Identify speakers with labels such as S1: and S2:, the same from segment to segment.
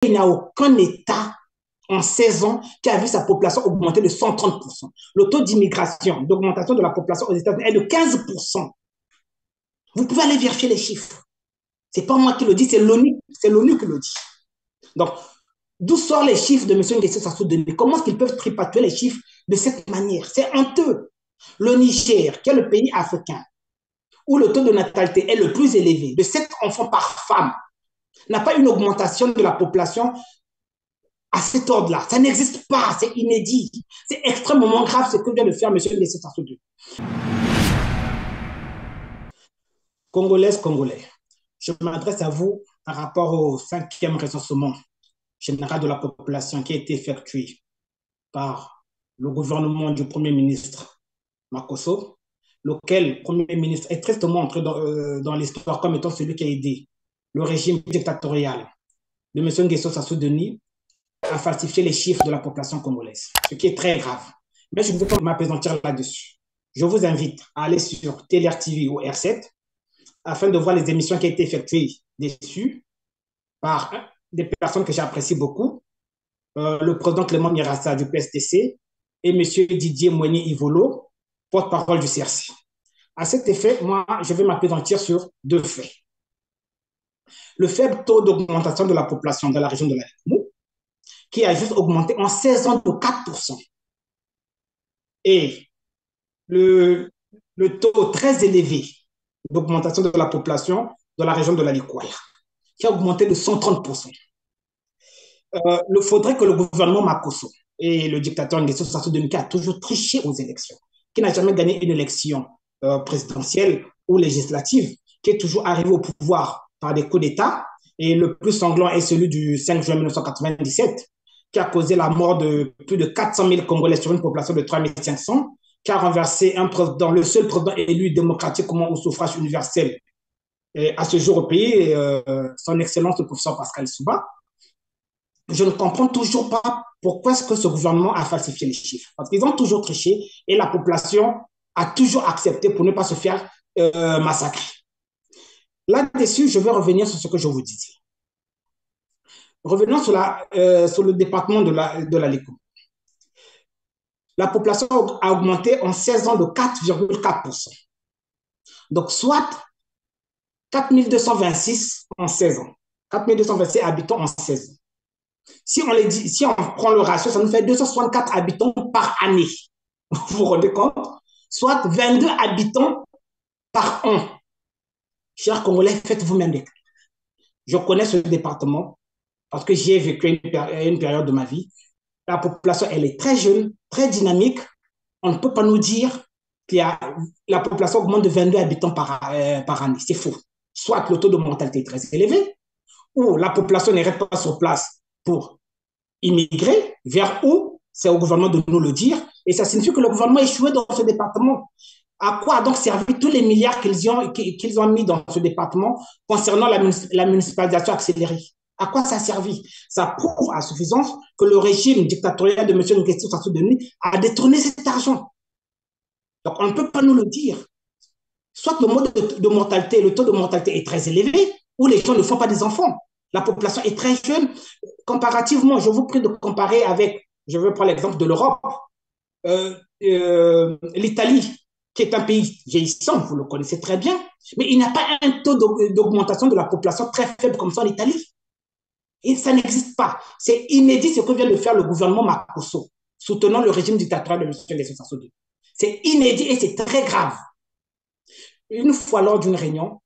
S1: il n'y a aucun État en 16 ans qui a vu sa population augmenter de 130%. Le taux d'immigration, d'augmentation de la population aux États-Unis est de 15%. Vous pouvez aller vérifier les chiffres. Ce n'est pas moi qui le dis, c'est l'ONU qui le dit. Donc, d'où sortent les chiffres de M. Nguesson Sassou Nguesso? Comment est-ce qu'ils peuvent tripatuer les chiffres de cette manière? C'est honteux. Le Niger, qui est le pays africain où le taux de natalité est le plus élevé, de 7 enfants par femme, n'a pas une augmentation de la population à cet ordre-là. Ça n'existe pas, c'est inédit. C'est extrêmement grave ce que vient de faire M. Nguesson Sassou Nguesso. Congolaises, Congolais, je m'adresse à vous par rapport au 5e recensement général de la population qui a été effectué par le gouvernement du Premier ministre Makosso, lequel Premier ministre est tristement entré dans l'histoire comme étant celui qui a aidé le régime dictatorial de M. Nguesson Sassou Nguesso à falsifier les chiffres de la population congolaise, ce qui est très grave. Mais je ne veux pas m'appesantir là-dessus. Je vous invite à aller sur TLR TV ou R7 afin de voir les émissions qui ont été effectuées dessus par des personnes que j'apprécie beaucoup, le président Clément Mirassa du PSTC et M. Didier Moigny-Ivolo, porte-parole du CRC. À cet effet, moi, je vais m'appesantir sur 2 faits. Le faible taux d'augmentation de la population dans la région de la Limoux, qui a juste augmenté en 16 ans de 4%. Et le taux très élevé d'augmentation de la population dans la région de la Likoala, qui a augmenté de 130%. Il faudrait que le gouvernement Makosso et le dictateur Nguesson Sassou Nguesso, qui a toujours triché aux élections, qui n'a jamais gagné une élection présidentielle ou législative, qui est toujours arrivé au pouvoir par des coups d'État, et le plus sanglant est celui du 5 juin 1997, qui a causé la mort de plus de 400 000 Congolais sur une population de 3 500, qui a renversé un président, le seul président élu démocratiquement au suffrage universel à ce jour au pays, son Excellence le professeur Pascal Souba. Je ne comprends toujours pas pourquoi est-ce que ce gouvernement a falsifié les chiffres. Parce qu'ils ont toujours triché et la population a toujours accepté pour ne pas se faire massacrer. Là-dessus, je vais revenir sur ce que je vous disais. Revenons sur le département de la Likoum. La population a augmenté en 16 ans de 4,4%. Donc, soit 4226 en 16 ans. 4226 habitants en 16 ans. Si on prend le ratio, ça nous fait 264 habitants par année. Vous vous rendez compte? Soit 22 habitants par an. Chers Congolais, faites vous-même des calculs. Je connais ce département parce que j'y ai vécu une période de ma vie. La population, elle est très jeune, très dynamique. On ne peut pas nous dire que la population augmente de 22 habitants par année. C'est faux. Soit le taux de mortalité est très élevé, ou la population n'arrête pas sur place pour immigrer, vers où c'est au gouvernement de nous le dire. Et ça signifie que le gouvernement a échoué dans ce département. À quoi a donc servi tous les milliards qu'ils ont mis dans ce département concernant la municipalisation accélérée? À quoi ça a servi? Ça prouve à suffisance que le régime dictatorial de M. Nguesson Sassou Nguesso a détourné cet argent. Donc, on ne peut pas nous le dire. Soit le mode de mortalité, le taux de mortalité est très élevé, ou les gens ne font pas des enfants. La population est très jeune. Comparativement, je vous prie de comparer avec, je veux prendre l'exemple de l'Europe, l'Italie, qui est un pays vieillissant, vous le connaissez très bien, mais il n'a pas un taux d'augmentation de la population très faible comme ça en Italie. Et ça n'existe pas. C'est inédit ce que vient de faire le gouvernement Makosso, soutenant le régime dictatorial de M. Nguesson Sassou Nguesso. C'est inédit et c'est très grave. Une fois lors d'une réunion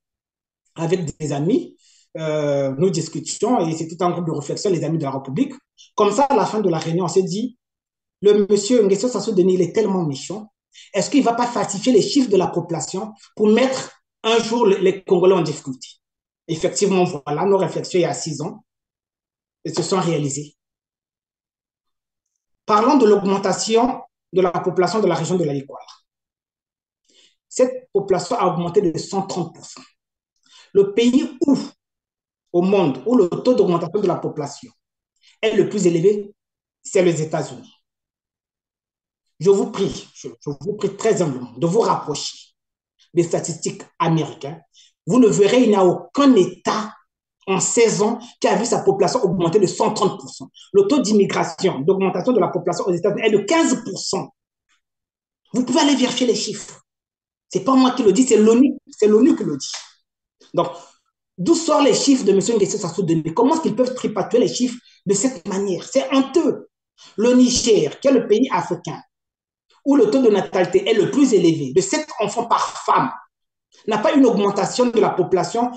S1: avec des amis, nous discutions et c'était un groupe de réflexion, les amis de la République. Comme ça, à la fin de la réunion, on s'est dit, le monsieur Nguesson Sassou Nguesso, il est tellement méchant. Est-ce qu'il ne va pas falsifier les chiffres de la population pour mettre un jour les Congolais en difficulté? Effectivement, voilà, nos réflexions il y a 6 ans se sont réalisées. Parlons de l'augmentation de la population de la région de la Likoala. Cette population a augmenté de 130%. Le pays au monde où le taux d'augmentation de la population est le plus élevé, c'est les États-Unis. Je vous prie très humblement de vous rapprocher des statistiques américaines. Vous ne verrez, il n'y a aucun État en 16 ans qui a vu sa population augmenter de 130%. Le taux d'immigration, d'augmentation de la population aux États-Unis est de 15%. Vous pouvez aller vérifier les chiffres. Ce n'est pas moi qui le dis, c'est l'ONU qui le dit. Donc, d'où sortent les chiffres de M. Nguessan Sassou Nguesso? Comment est-ce qu'ils peuvent tripatuer les chiffres de cette manière? C'est honteux. Le Niger, qui est le pays africain où le taux de natalité est le plus élevé, de 7 enfants par femme, n'a pas une augmentation de la population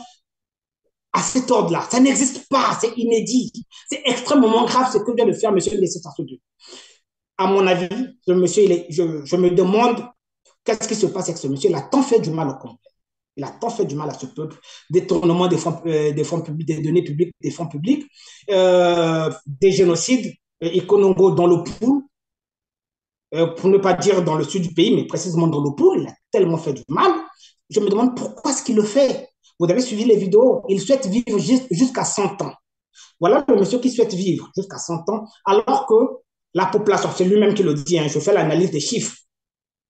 S1: à cet ordre-là. Ça n'existe pas, c'est inédit. C'est extrêmement grave ce que vient de faire M. Nguessan Sassou Nguesso. À mon avis, je me demande qu'est-ce qui se passe avec ce monsieur. Il a tant fait du mal au Congo. Il a tant fait du mal à ce peuple, détournement des fonds publics, des données publiques, des fonds publics, des génocides, Ikonongo dans le pool, pour ne pas dire dans le sud du pays, mais précisément dans le pool, il a tellement fait du mal. Je me demande pourquoi est-ce qu'il le fait. Vous avez suivi les vidéos, il souhaite vivre jusqu'à 100 ans. Voilà le monsieur qui souhaite vivre jusqu'à 100 ans, alors que la population, c'est lui-même qui le dit, hein, je fais l'analyse des chiffres.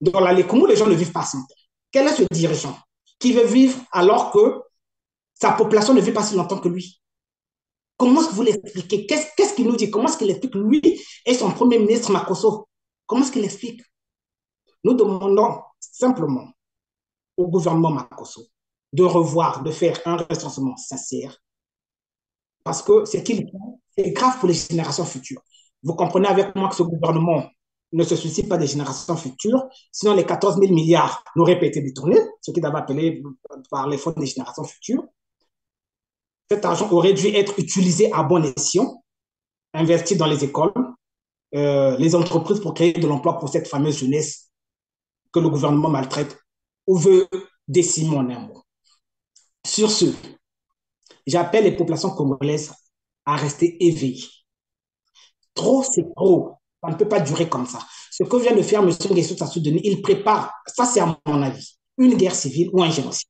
S1: Dans la Lécoumou, les gens ne vivent pas 100 ans. Quel est ce dirigeant qui veut vivre alors que sa population ne vit pas si longtemps que lui? Comment est-ce que vous l'expliquez? Qu'est-ce qu'il nous dit? Comment est-ce qu'il explique lui et son premier ministre Makosso? Comment est-ce qu'il explique? Nous demandons simplement au gouvernement Makosso de revoir, de faire un recensement sincère, parce que ce qu'il fait, c'est grave pour les générations futures. Vous comprenez avec moi que ce gouvernement ne se soucie pas des générations futures, sinon les 14 000 milliards n'auraient pas été détournés, ce qui avait appelé par les fonds des générations futures. Cet argent aurait dû être utilisé à bon escient, investi dans les écoles, les entreprises pour créer de l'emploi pour cette fameuse jeunesse que le gouvernement maltraite ou veut décimer en un mot. Sur ce, j'appelle les populations congolaises à rester éveillées. Trop, c'est trop. Ça ne peut pas durer comme ça. Ce que vient de faire M. Nguessan Sassou Nguesso, il prépare, ça c'est à mon avis, une guerre civile ou un génocide.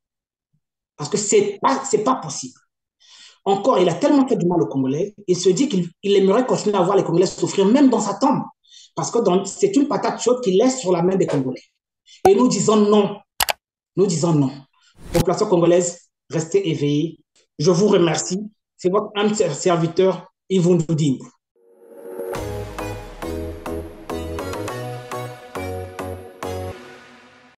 S1: Parce que ce n'est pas possible. Encore, il a tellement fait du mal aux Congolais, il se dit qu'il aimerait continuer à voir les Congolais souffrir, même dans sa tombe. Parce que c'est une patate chaude qu'il laisse sur la main des Congolais. Et nous disons non. Nous disons non. Population congolaise, restez éveillés. Je vous remercie. C'est votre âme serviteur, Yves Ndoudine.